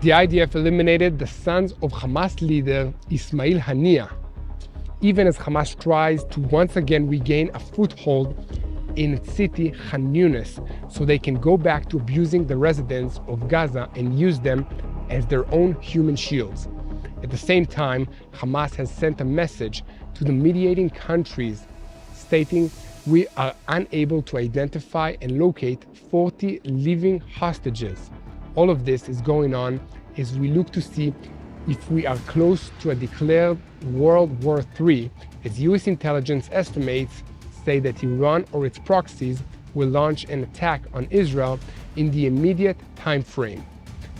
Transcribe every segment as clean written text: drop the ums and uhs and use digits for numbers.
The IDF eliminated the sons of Hamas leader Ismail Haniyeh, even as Hamas tries to once again regain a foothold in its city Khan Yunis so they can go back to abusing the residents of Gaza and use them as their own human shields. At the same time, Hamas has sent a message to the mediating countries stating we are unable to identify and locate 40 living hostages. All of this is going on as we look to see if we are close to a declared World War III, as US intelligence estimates say that Iran or its proxies will launch an attack on Israel in the immediate time frame.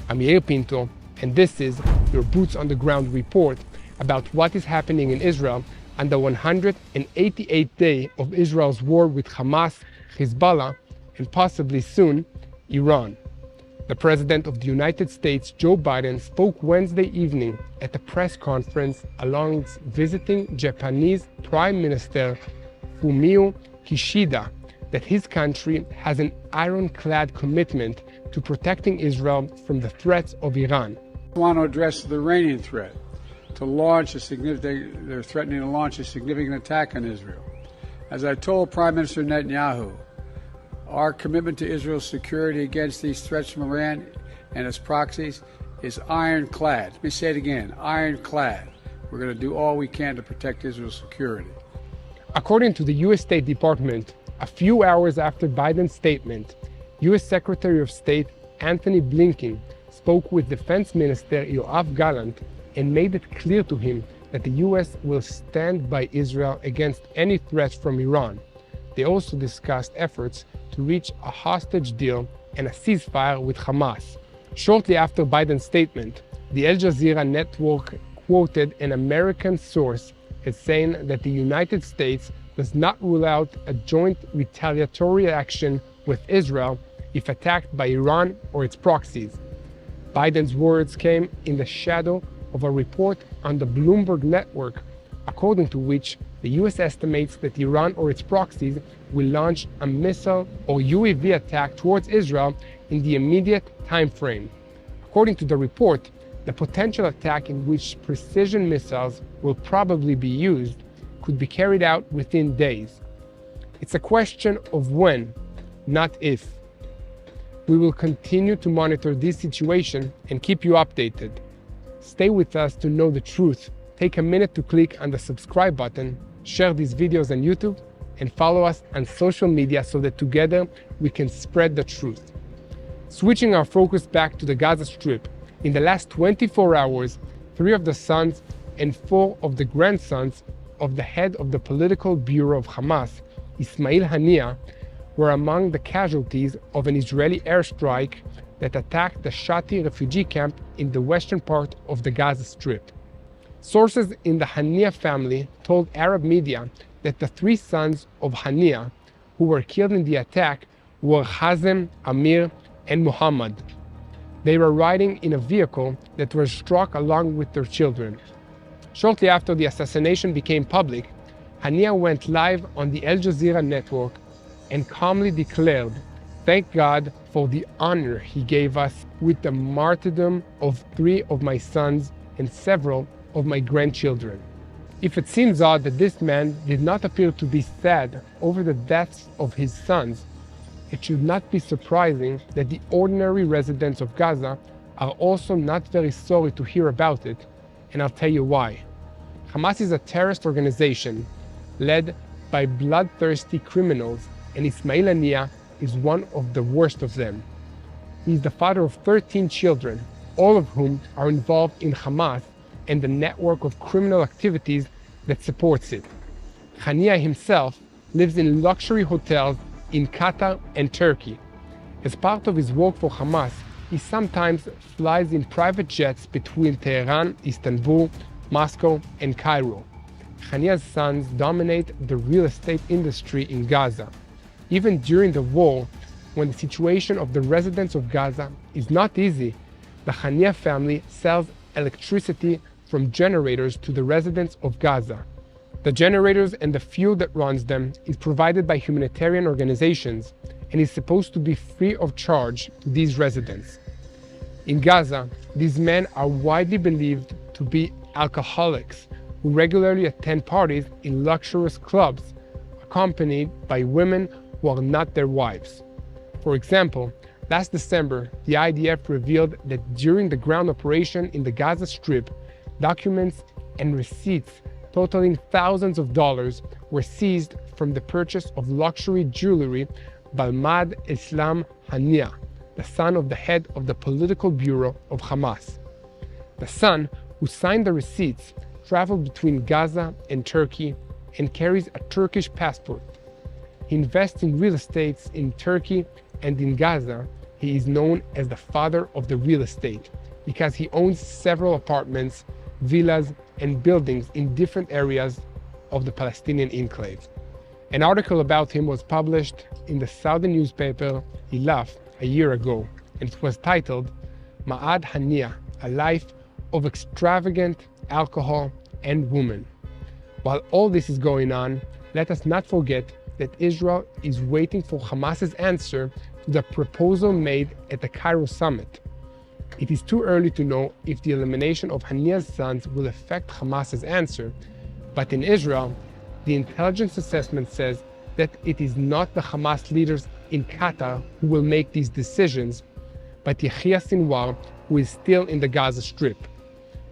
I'm Yair Pinto, and this is your Boots on the Ground report about what is happening in Israel on the 188th day of Israel's war with Hamas, Hezbollah, and possibly soon, Iran. The President of the United States, Joe Biden, spoke Wednesday evening at a press conference along visiting Japanese Prime Minister Fumio Kishida that his country has an ironclad commitment to protecting Israel from the threats of Iran. I want to address the Iranian threat to launch they're threatening to launch a significant attack on Israel. As I told Prime Minister Netanyahu, our commitment to Israel's security against these threats from Iran and its proxies is ironclad. Let me say it again, ironclad. We're going to do all we can to protect Israel's security. According to the U.S. State Department, a few hours after Biden's statement, U.S. Secretary of State Antony Blinken spoke with Defense Minister Yoav Gallant and made it clear to him that the U.S. will stand by Israel against any threats from Iran. They also discussed efforts to reach a hostage deal and a ceasefire with Hamas. Shortly after Biden's statement, the Al Jazeera network quoted an American source as saying that the United States does not rule out a joint retaliatory action with Israel if attacked by Iran or its proxies. Biden's words came in the shadow of a report on the Bloomberg network, according to which the U.S. estimates that Iran or its proxies will launch a missile or UAV attack towards Israel in the immediate time frame. According to the report, the potential attack in which precision missiles will probably be used could be carried out within days. It's a question of when, not if. We will continue to monitor this situation and keep you updated. Stay with us to know the truth. Take a minute to click on the subscribe button, share these videos on YouTube, and follow us on social media so that together we can spread the truth. Switching our focus back to the Gaza Strip, in the last 24 hours, 3 of the sons and 4 of the grandsons of the head of the political bureau of Hamas, Ismail Haniyeh, were among the casualties of an Israeli airstrike that attacked the Shati refugee camp in the western part of the Gaza Strip. Sources in the Haniyeh family told Arab media that the 3 sons of Haniyeh who were killed in the attack were Hazem, Amir, and Muhammad. They were riding in a vehicle that was struck along with their children. Shortly after the assassination became public, Haniyeh went live on the Al Jazeera network and calmly declared, "Thank God for the honor He gave us with the martyrdom of 3 of my sons and several of my grandchildren." If it seems odd that this man did not appear to be sad over the deaths of his sons, it should not be surprising that the ordinary residents of Gaza are also not very sorry to hear about it, and I'll tell you why. Hamas is a terrorist organization led by bloodthirsty criminals, and Ismail Haniyeh is one of the worst of them. He is the father of 13 children, all of whom are involved in Hamas and the network of criminal activities that supports it. Haniyeh himself lives in luxury hotels in Qatar and Turkey. As part of his work for Hamas, he sometimes flies in private jets between Tehran, Istanbul, Moscow, and Cairo. Haniyeh's sons dominate the real estate industry in Gaza. Even during the war, when the situation of the residents of Gaza is not easy, the Haniyeh family sells electricity from generators to the residents of Gaza. The generators and the fuel that runs them is provided by humanitarian organizations and is supposed to be free of charge to these residents. In Gaza, these men are widely believed to be alcoholics who regularly attend parties in luxurious clubs, accompanied by women who are not their wives. For example, last December, the IDF revealed that during the ground operation in the Gaza Strip, documents and receipts totaling thousands of dollars were seized from the purchase of luxury jewelry by Ahmad Islam Hania, the son of the head of the political bureau of Hamas. The son, who signed the receipts, traveled between Gaza and Turkey and carries a Turkish passport. He invests in real estates in Turkey and in Gaza. He is known as the father of the real estate because he owns several apartments, villas, and buildings in different areas of the Palestinian enclave. An article about him was published in the southern newspaper Ilaf a year ago, and it was titled Ma'ad Hania, a life of extravagant alcohol and women. While all this is going on, let us not forget that Israel is waiting for Hamas's answer to the proposal made at the Cairo summit. It is too early to know if the elimination of Hania's sons will affect Hamas's answer, but in Israel, the intelligence assessment says that it is not the Hamas leaders in Qatar who will make these decisions, but Yahya Sinwar, who is still in the Gaza Strip.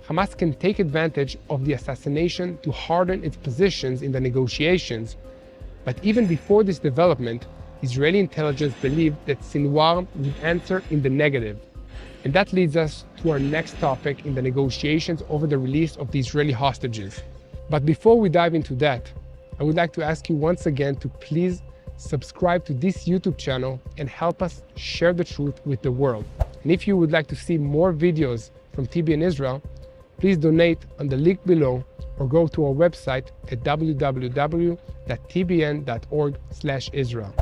Hamas can take advantage of the assassination to harden its positions in the negotiations, but even before this development, Israeli intelligence believed that Sinwar would answer in the negative. And that leads us to our next topic in the negotiations over the release of the Israeli hostages. But before we dive into that, I would like to ask you once again to please subscribe to this YouTube channel and help us share the truth with the world. And if you would like to see more videos from TBN Israel, please donate on the link below or go to our website at www.tbn.org/Israel.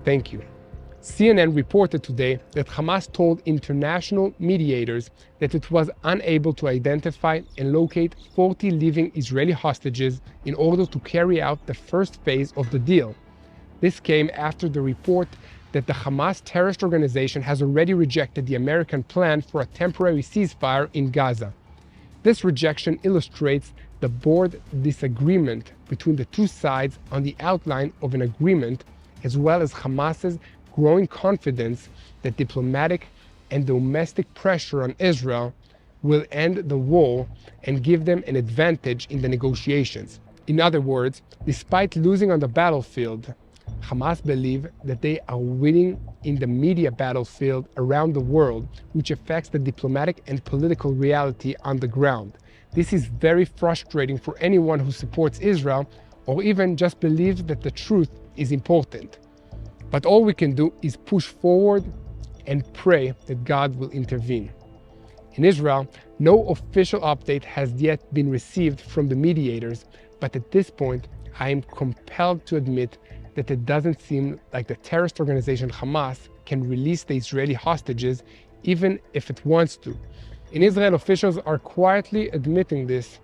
Thank you. CNN reported today that Hamas told international mediators that it was unable to identify and locate 40 living Israeli hostages in order to carry out the first phase of the deal. This came after the report that the Hamas terrorist organization has already rejected the American plan for a temporary ceasefire in Gaza. This rejection illustrates the broad disagreement between the two sides on the outline of an agreement, as well as Hamas's growing confidence that diplomatic and domestic pressure on Israel will end the war and give them an advantage in the negotiations. In other words, despite losing on the battlefield, Hamas believe that they are winning in the media battlefield around the world, which affects the diplomatic and political reality on the ground. This is very frustrating for anyone who supports Israel or even just believes that the truth is important. But all we can do is push forward and pray that God will intervene. In Israel, no official update has yet been received from the mediators, but at this point, I am compelled to admit that it doesn't seem like the terrorist organization Hamas can release the Israeli hostages, even if it wants to. In Israel, officials are quietly admitting this,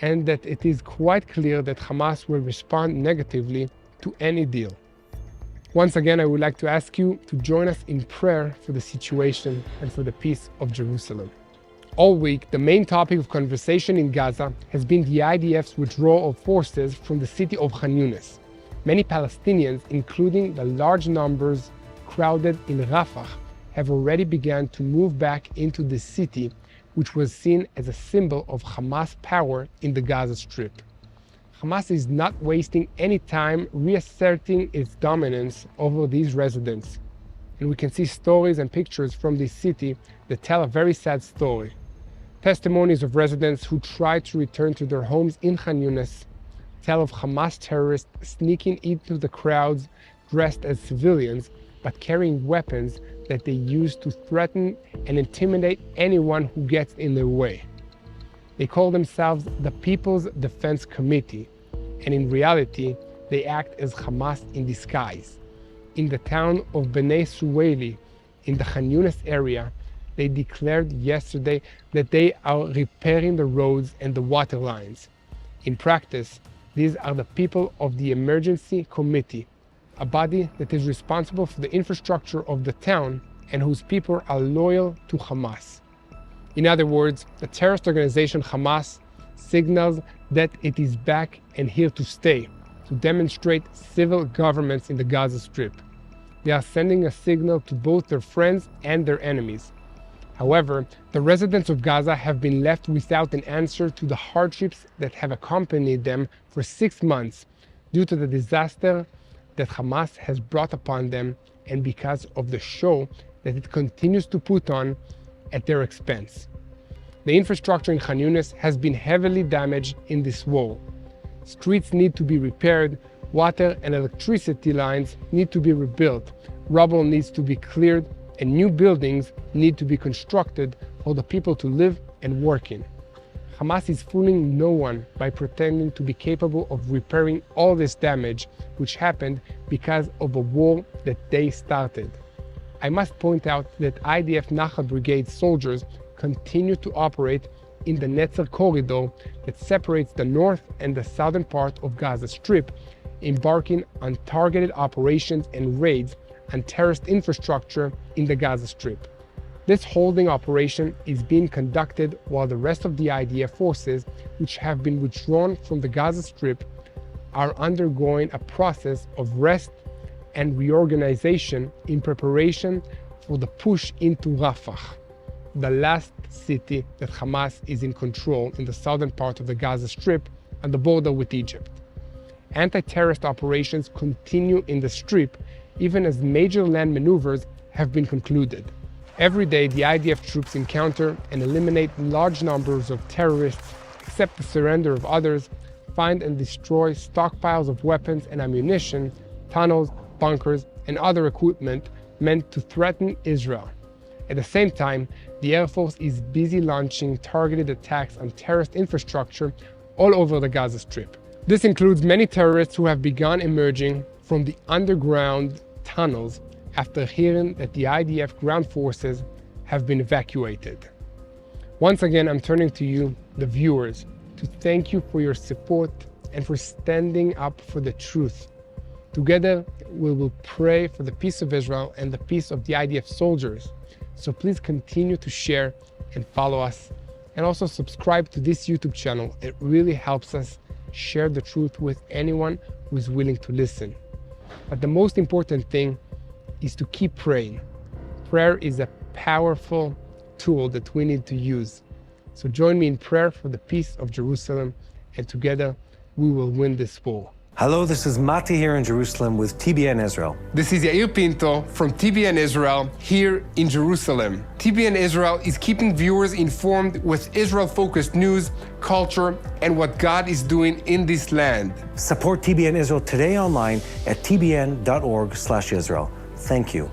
and that it is quite clear that Hamas will respond negatively to any deal. Once again, I would like to ask you to join us in prayer for the situation and for the peace of Jerusalem. All week, the main topic of conversation in Gaza has been the IDF's withdrawal of forces from the city of Khan Yunis. Many Palestinians, including the large numbers crowded in Rafah, have already begun to move back into the city, which was seen as a symbol of Hamas power in the Gaza Strip. Hamas is not wasting any time reasserting its dominance over these residents. And we can see stories and pictures from this city that tell a very sad story. Testimonies of residents who tried to return to their homes in Khan Yunis tell of Hamas terrorists sneaking into the crowds dressed as civilians, but carrying weapons that they use to threaten and intimidate anyone who gets in their way. They call themselves the People's Defense Committee, and in reality, they act as Hamas in disguise. In the town of Bnei Suwaili, in the Khan Yunis area, they declared yesterday that they are repairing the roads and the water lines. In practice, these are the people of the Emergency Committee, a body that is responsible for the infrastructure of the town and whose people are loyal to Hamas. In other words, the terrorist organization Hamas signals that it is back and here to stay, to demonstrate civil governments in the Gaza Strip. They are sending a signal to both their friends and their enemies. However, the residents of Gaza have been left without an answer to the hardships that have accompanied them for 6 months due to the disaster that Hamas has brought upon them and because of the show that it continues to put on at their expense. The infrastructure in Khan Yunis has been heavily damaged in this war. Streets need to be repaired, water and electricity lines need to be rebuilt, rubble needs to be cleared, and new buildings need to be constructed for the people to live and work in. Hamas is fooling no one by pretending to be capable of repairing all this damage which happened because of a war that they started. I must point out that IDF Nachal Brigade soldiers continue to operate in the Netzer corridor that separates the north and the southern part of Gaza Strip, embarking on targeted operations and raids on terrorist infrastructure in the Gaza Strip. This holding operation is being conducted while the rest of the IDF forces, which have been withdrawn from the Gaza Strip, are undergoing a process of rest and reorganization in preparation for the push into Rafah, the last city that Hamas is in control in the southern part of the Gaza Strip on the border with Egypt. Anti-terrorist operations continue in the Strip even as major land maneuvers have been concluded. Every day, the IDF troops encounter and eliminate large numbers of terrorists, accept the surrender of others, find and destroy stockpiles of weapons and ammunition, tunnels, bunkers, and other equipment meant to threaten Israel. At the same time, the Air Force is busy launching targeted attacks on terrorist infrastructure all over the Gaza Strip. This includes many terrorists who have begun emerging from the underground tunnels after hearing that the IDF ground forces have been evacuated. Once again, I'm turning to you, the viewers, to thank you for your support and for standing up for the truth. Together, we will pray for the peace of Israel and the peace of the IDF soldiers. So please continue to share and follow us, and also subscribe to this YouTube channel. It really helps us share the truth with anyone who is willing to listen. But the most important thing is to keep praying. Prayer is a powerful tool that we need to use. So join me in prayer for the peace of Jerusalem, and together we will win this war. Hello, this is Mati here in Jerusalem with TBN Israel. This is Yair Pinto from TBN Israel here in Jerusalem. TBN Israel is keeping viewers informed with Israel-focused news, culture, and what God is doing in this land. Support TBN Israel today online at tbn.org/Israel. Thank you.